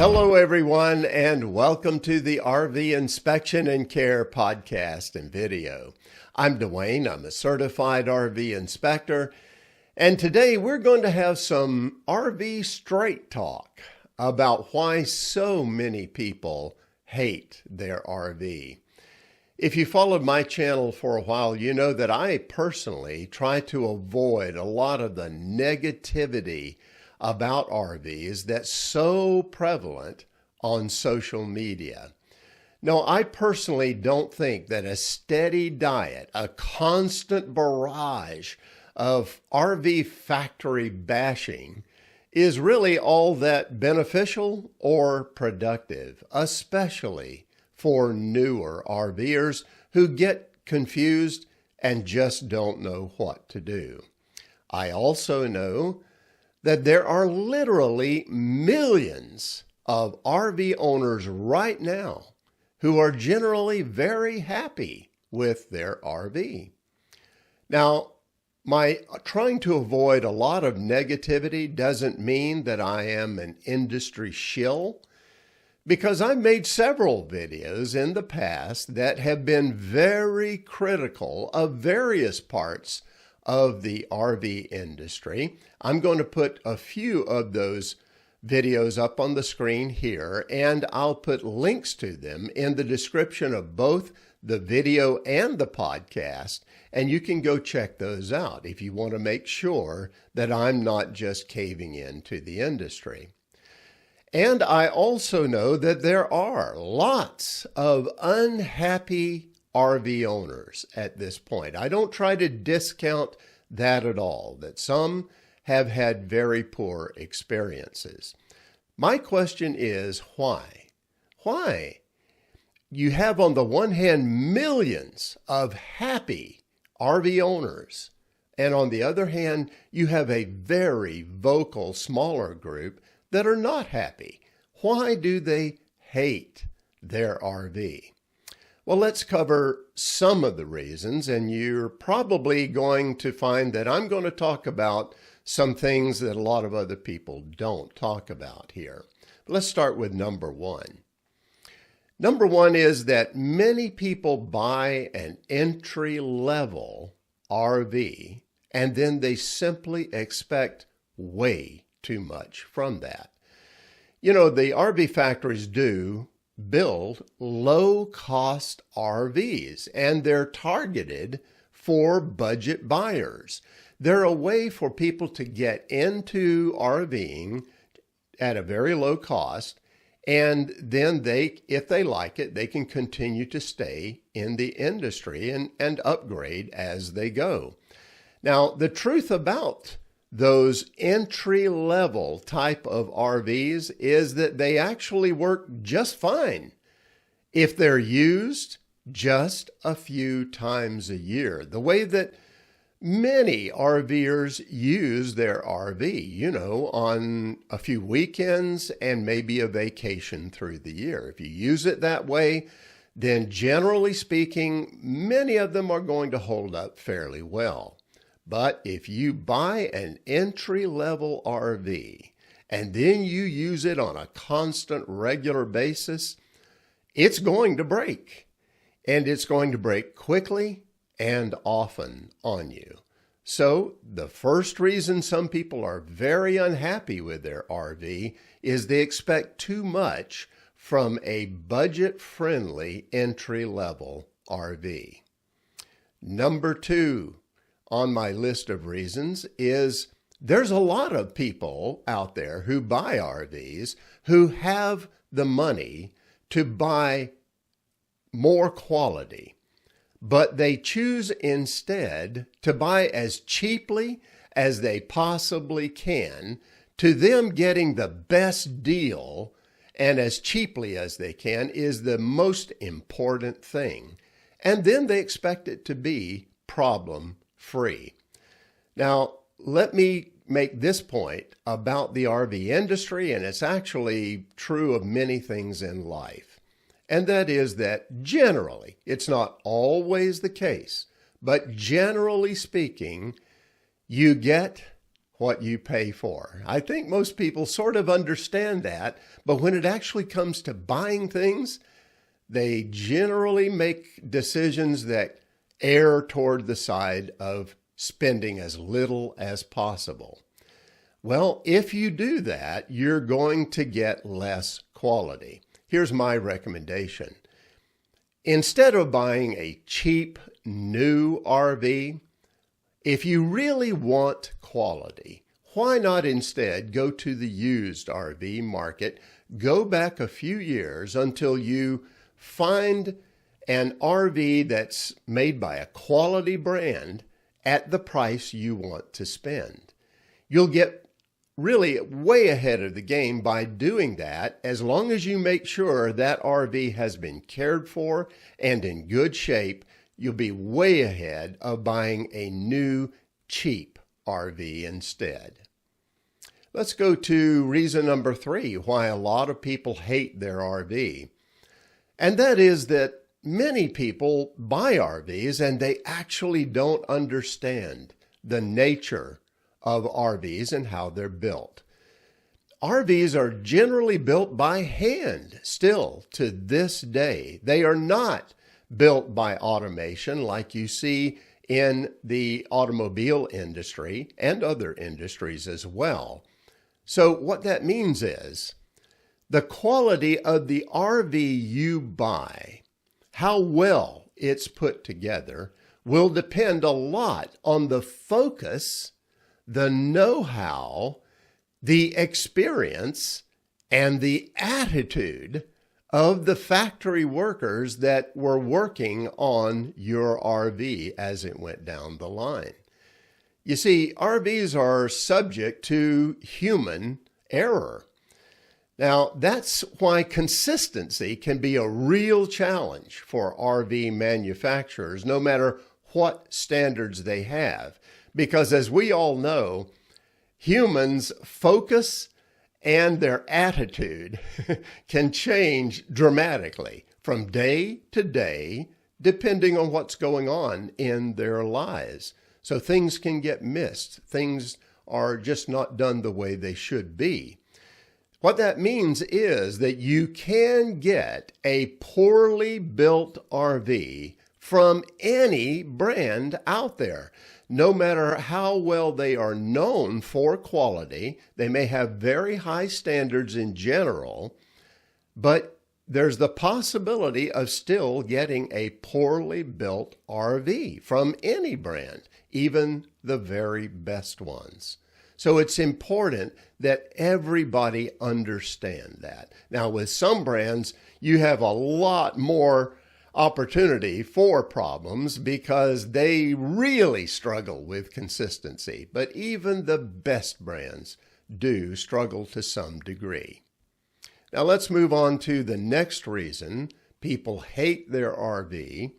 Hello, everyone, and welcome to the RV Inspection and Care podcast and video. I'm Dwayne. I'm a certified RV inspector, and today we're going to have some RV straight talk about why so many people hate their RV. If you followed my channel for a while, you know that I personally try to avoid a lot of the negativity about RVs that's so prevalent on social media. No, I personally don't think that a steady diet, a constant barrage of RV factory bashing is really all that beneficial or productive, especially for newer RVers who get confused and just don't know what to do. I also know that there are literally millions of RV owners right now who are generally very happy with their RV. Now, my trying to avoid a lot of negativity doesn't mean that I am an industry shill, because I've made several videos in the past that have been very critical of various parts of the RV industry. I'm going to put a few of those videos up on the screen here, and I'll put links to them in the description of both the video and the podcast, and you can go check those out if you want to make sure that I'm not just caving in to the industry. And I also know that there are lots of unhappy RV owners at this point. I don't try to discount that at all, that some have had very poor experiences. My question is why? Why? You have on the one hand millions of happy RV owners, and on the other hand, you have a very vocal smaller group that are not happy. Why do they hate their RV? Well, let's cover some of the reasons, and you're probably going to find that I'm going to talk about some things that a lot of other people don't talk about here. Let's start with number one. Number one is that many people buy an entry-level RV, and then they simply expect way too much from that. You know, the RV factories do build low-cost RVs, and they're targeted for budget buyers. They're a way for people to get into RVing at a very low cost, and then they, if they like it, they can continue to stay in the industry and upgrade as they go. Now, the truth about those entry-level type of RVs is that they actually work just fine if they're used just a few times a year, the way that many RVers use their RV, you know, on a few weekends and maybe a vacation through the year. If you use it that way, then generally speaking, many of them are going to hold up fairly well. But if you buy an entry-level RV and then you use it on a constant, regular basis, it's going to break. And it's going to break quickly and often on you. So the first reason some people are very unhappy with their RV is they expect too much from a budget-friendly entry-level RV. Number two on my list of reasons is there's a lot of people out there who buy RVs who have the money to buy more quality, but they choose instead to buy as cheaply as they possibly can, to them getting the best deal and as cheaply as they can is the most important thing. And then they expect it to be problem-free. Now, let me make this point about the RV industry, and it's actually true of many things in life. And that is that generally, it's not always the case, but generally speaking, you get what you pay for. I think most people sort of understand that, but when it actually comes to buying things, they generally make decisions that err toward the side of spending as little as possible. Well, if you do that, you're going to get less quality. Here's my recommendation. Instead of buying a cheap new RV, if you really want quality, why not instead go to the used RV market, go back a few years until you find an RV that's made by a quality brand at the price you want to spend. You'll get really way ahead of the game by doing that, as long as you make sure that RV has been cared for and in good shape. You'll be way ahead of buying a new, cheap RV instead. Let's go to reason number 3, why a lot of people hate their RV. And that is that many people buy RVs and they actually don't understand the nature of RVs and how they're built. RVs are generally built by hand still to this day. They are not built by automation like you see in the automobile industry and other industries as well. So what that means is the quality of the RV you buy, how well it's put together, will depend a lot on the focus, the know-how, the experience, and the attitude of the factory workers that were working on your RV as it went down the line. You see, RVs are subject to human error. Now, that's why consistency can be a real challenge for RV manufacturers, no matter what standards they have. Because as we all know, humans' focus and their attitude can change dramatically from day to day, depending on what's going on in their lives. So things can get missed. Things are just not done the way they should be. What that means is that you can get a poorly built RV from any brand out there. No matter how well they are known for quality, they may have very high standards in general, but there's the possibility of still getting a poorly built RV from any brand, even the very best ones. So it's important that everybody understand that. Now, with some brands, you have a lot more opportunity for problems because they really struggle with consistency. But even the best brands do struggle to some degree. Now let's move on to the next reason people hate their RV.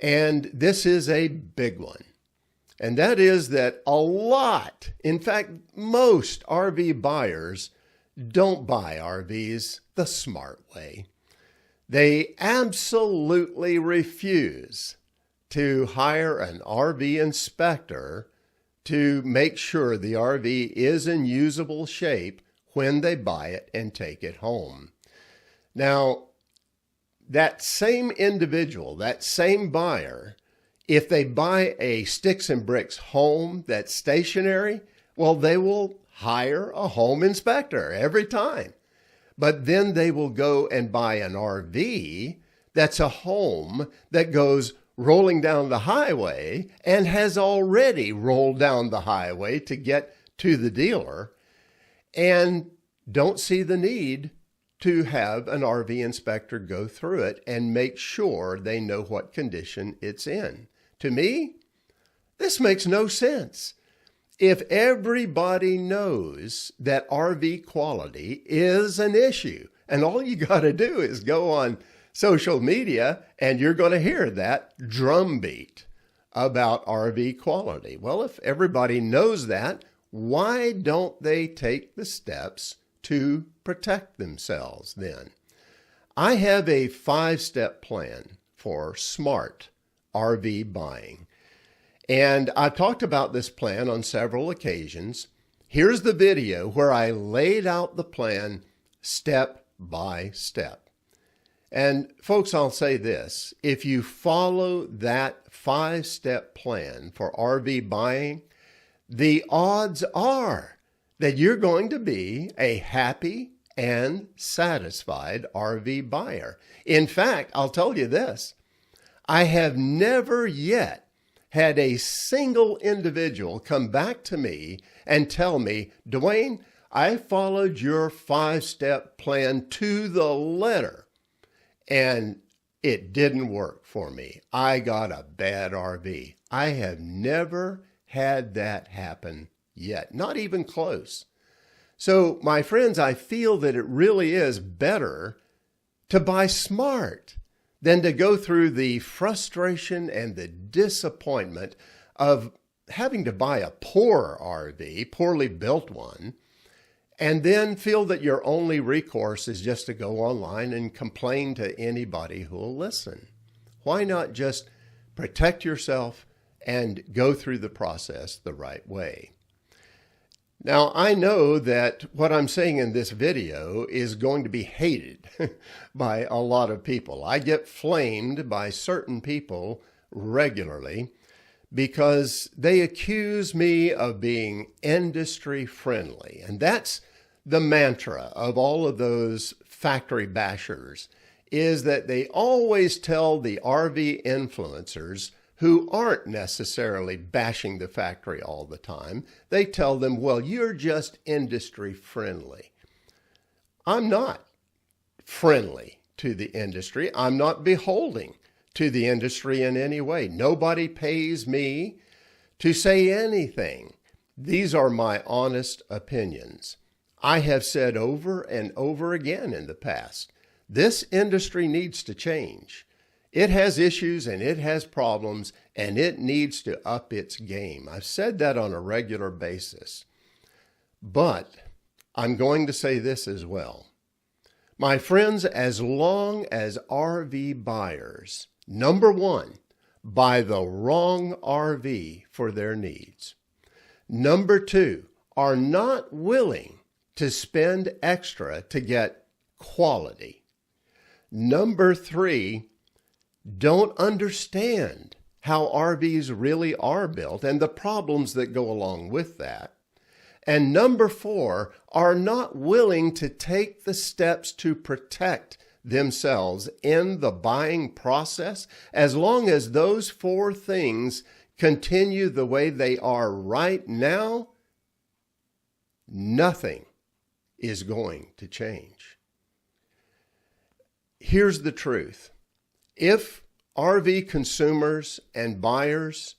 And this is a big one. And that is that a lot, in fact, most RV buyers don't buy RVs the smart way. They absolutely refuse to hire an RV inspector to make sure the RV is in usable shape when they buy it and take it home. Now, that same individual, that same buyer, if they buy a sticks and bricks home that's stationary, well, they will hire a home inspector every time. But then they will go and buy an RV that's a home that goes rolling down the highway and has already rolled down the highway to get to the dealer, and don't see the need to have an RV inspector go through it and make sure they know what condition it's in. To me, this makes no sense. If everybody knows that RV quality is an issue, and all you got to do is go on social media and you're going to hear that drumbeat about RV quality. Well, if everybody knows that, why don't they take the steps to protect themselves then? I have a 5-step plan for smart RV buying. And I've talked about this plan on several occasions. Here's the video where I laid out the plan step by step. And folks, I'll say this, if you follow that 5-step plan for RV buying, the odds are that you're going to be a happy and satisfied RV buyer. In fact, I'll tell you this, I have never yet had a single individual come back to me and tell me, Dwayne, I followed your 5-step plan to the letter, and it didn't work for me. I got a bad RV. I have never had that happen yet, not even close. So, my friends, I feel that it really is better to buy smart than to go through the frustration and the disappointment of having to buy a poor RV, poorly built one, and then feel that your only recourse is just to go online and complain to anybody who will listen. Why not just protect yourself and go through the process the right way? Now, I know that what I'm saying in this video is going to be hated by a lot of people. I get flamed by certain people regularly because they accuse me of being industry friendly. And that's the mantra of all of those factory bashers, is that they always tell the RV influencers who aren't necessarily bashing the factory all the time, they tell them, well, you're just industry friendly. I'm not friendly to the industry. I'm not beholding to the industry in any way. Nobody pays me to say anything. These are my honest opinions. I have said over and over again in the past, this industry needs to change. It has issues and it has problems and it needs to up its game. I've said that on a regular basis. But I'm going to say this as well. My friends, as long as RV buyers, number one, buy the wrong RV for their needs. Number two, are not willing to spend extra to get quality. Number three, don't understand how RVs really are built and the problems that go along with that. And number four, are not willing to take the steps to protect themselves in the buying process. As long as those four things continue the way they are right now, nothing is going to change. Here's the truth. If RV consumers and buyers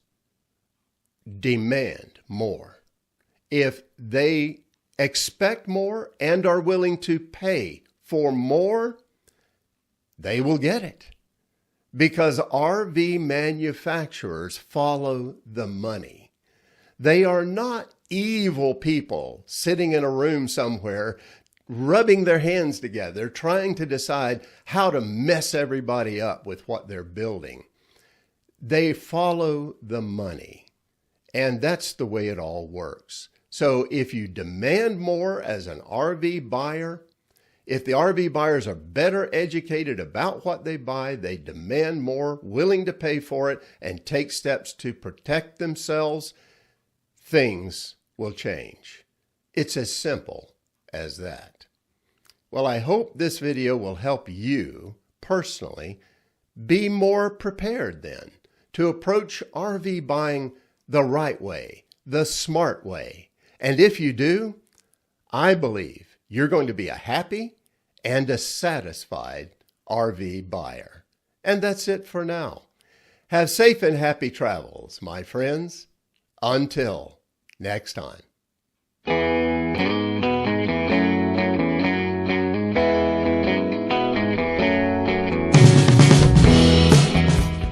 demand more, if they expect more and are willing to pay for more, they will get it. Because RV manufacturers follow the money. They are not evil people sitting in a room somewhere rubbing their hands together, trying to decide how to mess everybody up with what they're building. They follow the money, and that's the way it all works. So if you demand more as an RV buyer, if the RV buyers are better educated about what they buy, they demand more, willing to pay for it, and take steps to protect themselves, things will change. It's as simple as that. Well, I hope this video will help you personally be more prepared then to approach RV buying the right way, the smart way. And if you do, I believe you're going to be a happy and a satisfied RV buyer. And that's it for now. Have safe and happy travels, my friends. Until next time.